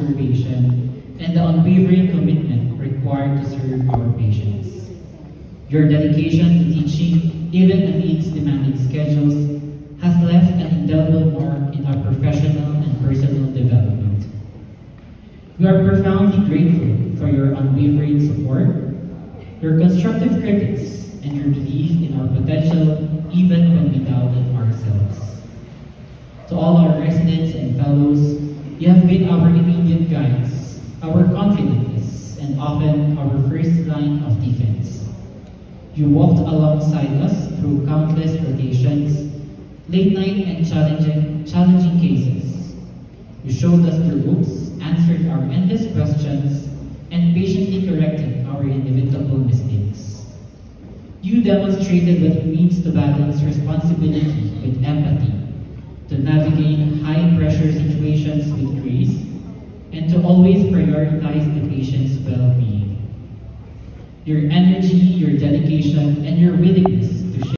observation, and the unwavering commitment required to serve our patients. Your dedication to teaching, even amidst demanding schedules, has left an indelible mark in our professional and personal development. We are profoundly grateful for your unwavering support, your constructive critics, and your belief in our potential even when we doubted ourselves. To all our residents and fellows, you have been our immediate guides, our confidants, and often our first line of defense. You walked alongside us through countless rotations, late night and challenging cases. You showed us the ropes, answered our endless questions, and patiently corrected our inevitable mistakes. You demonstrated what it means to balance responsibility with empathy, to navigate high-pressure situations with grace, and to always prioritize the patient's well-being. Your energy, your dedication, and your willingness to share